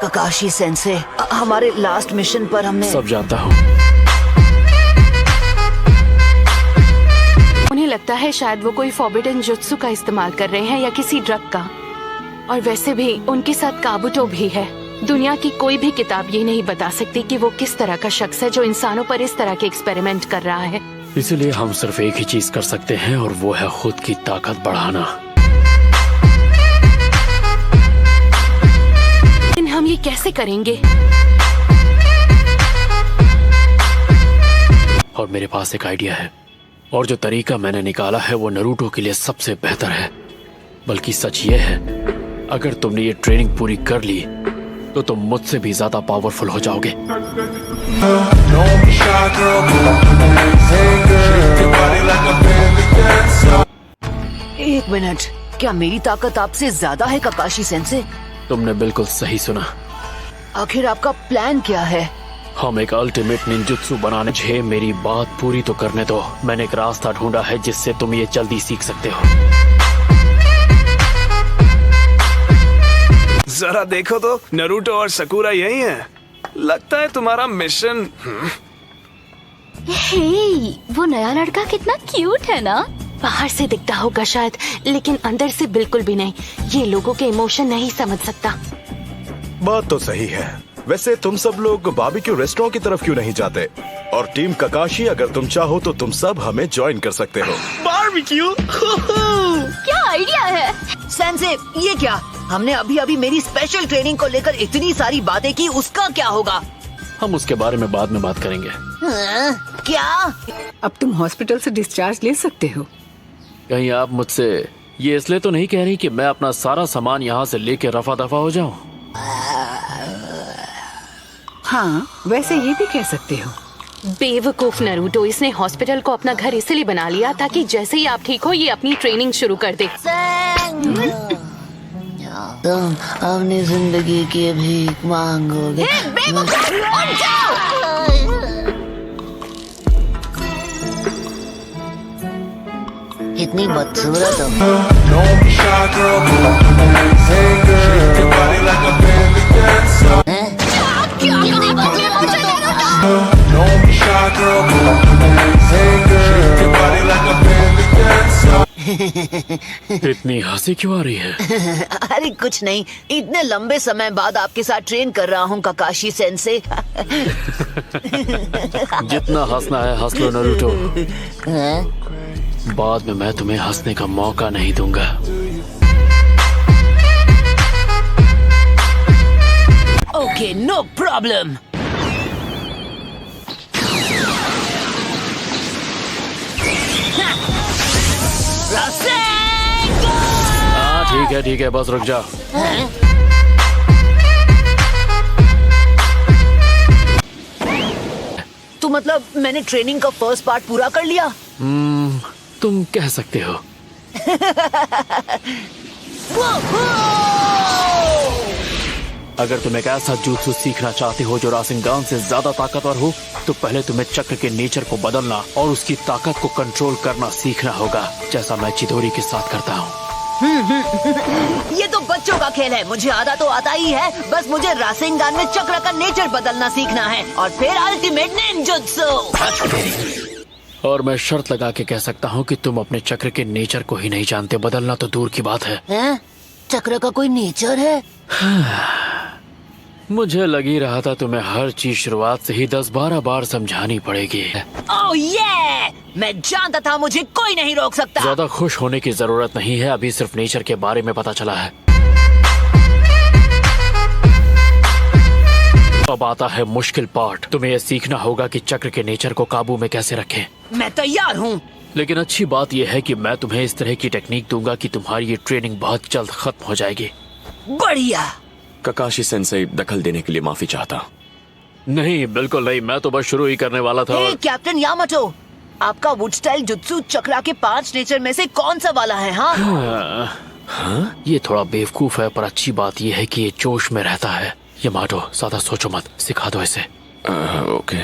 ककाशी sense, हमारे last mission पर हमने सब जानता हूँ। उन्हें लगता है शायद वो कोई फॉरबिडन जुत्सु का इस्तेमाल कर रहे हैं या किसी ड्रग का। और वैसे भी उनके साथ काबूटो भी है। दुनिया की कोई भी किताब ये नहीं बता सकती कि वो किस तरह का शख्स है जो इंसानों पर इस तरह के एक्सपेरिमेंट कर रहा है। इसलिए हम सिर्फ एक ही चीज कर सकते हैं और वो है खुद की ताकत बढ़ाना। लेकिन हम ये कैसे करेंगे? और मेरे पास एक आइडिया है, और जो तरीका मैंने निकाला है वो नारुतो के लिए सबसे बेहतर है। बल्कि सच ये है, अगर तुमने ये ट्रेनिंग पूरी कर ली तो तुम मुझसे भी ज्यादा पावरफुल हो जाओगे। एक मिनट, क्या मेरी ताकत आपसे ज्यादा है ककाशी सेंसे? तुमने बिल्कुल सही सुना। आखिर आपका प्लान क्या है? हम एक अल्टीमेट निंजुत्सु बनाने। मुझे मेरी बात पूरी तो करने दो। मैंने एक रास्ता ढूंढा है जिससे तुम ये जल्दी सीख सकते हो। जरा देखो तो, नारुतो और सकुरा यही हैं। लगता है तुम्हारा मिशन। हे, वो नया लड़का कितना क्यूट है ना। बाहर से दिखता होगा शायद, लेकिन अंदर से बिल्कुल भी नहीं। ये लोगों के इमोशन नहीं समझ सकता। बात तो सही है। वैसे तुम सब लोग बारबेक्यू रेस्टोरेंट की तरफ क्यों नहीं जाते? और टीम ककाशी, अगर तुम चाहो तो तुम सब हमें ज्वाइन कर सकते हो। बारबेक्यू? क्या आइडिया है। सेंसे, ये क्या? हमने अभी अभी मेरी स्पेशल ट्रेनिंग को लेकर इतनी सारी बातें की, उसका क्या होगा? हम उसके बारे में बाद में बात करेंगे। क्या? अब तुम हॉस्पिटल से डिस्चार्ज ले सकते हो। कहीं आप मुझसे ये इसलिए तो नहीं कह रही कि मैं अपना सारा सामान यहाँ से लेके रफा दफा हो जाऊँ? हाँ, वैसे ये भी कह सकते हो। बेवकूफ नारुतो, इसने हॉस्पिटल को अपना घर इसलिए बना लिया ताकि जैसे ही आप ठीक हो ये अपनी ट्रेनिंग शुरू कर दे। तुम अपनी जिंदगी की भीख मांगोगे। इतनी बदसूरत इतनी हंसी क्यों आ रही है? अरे कुछ नहीं, इतने लंबे समय बाद आपके साथ ट्रेन कर रहा हूँ ककाशी सेंसे। जितना हंसना है हंस लो नारुतो। बाद में मैं तुम्हें हंसने का मौका नहीं दूंगा। Okay, no problem. हाँ ठीक है, बस रुक जा। तो मतलब मैंने ट्रेनिंग का फर्स्ट पार्ट पूरा कर लिया? तुम कह सकते हो। अगर तुम एक ऐसा jutsu सीखना चाहते हो जो रासेंगान से ज्यादा ताकतवर हो, तो पहले तुम्हें चक्र के नेचर को बदलना और उसकी ताकत को कंट्रोल करना सीखना होगा, जैसा मैं चिदोरी के साथ करता हूँ। ये तो बच्चों का खेल है। मुझे आधा तो आता ही है। बस मुझे रासेंगान में चक्र का नेचर बदलना सीखना है और फिर अल्टीमेट निंजुत्सु। और मैं शर्त लगा के कह सकता हूँ कि तुम अपने चक्र के नेचर को ही नहीं जानते। बदलना तो दूर की बात है। चक्र का कोई नेचर है? मुझे लग ही रहा था तुम्हें हर चीज शुरुआत से ही 10-12 बार समझानी पड़ेगी। ओह ये! मैं जानता था मुझे कोई नहीं रोक सकता। ज्यादा खुश होने की जरूरत नहीं है, अभी सिर्फ नेचर के बारे में पता चला है। अब आता है मुश्किल पार्ट। तुम्हें यह सीखना होगा कि चक्र के नेचर को काबू में कैसे रखें। मैं तैयार हूँ। लेकिन अच्छी बात यह है कि मैं तुम्हें इस तरह की टेक्निक दूंगा कि तुम्हारी ये ट्रेनिंग बहुत जल्द खत्म हो जाएगी। बढ़िया। ककाशी सेंसे, दखल देने के लिए माफी चाहता। नहीं, बिल्कुल नहीं, मैं तो बस शुरू ही करने वाला था। कैप्टन यामाटो, आपका वुड स्टाइल जुत्सु चक्रा के 5 नेचर में से कौन सा वाला है? हाँ? ये थोड़ा बेवकूफ है, पर अच्छी बात यह है कि ये जोश में रहता है। यामाटो, ज्यादा सोचो मत, सिखा दो इसे। ओके।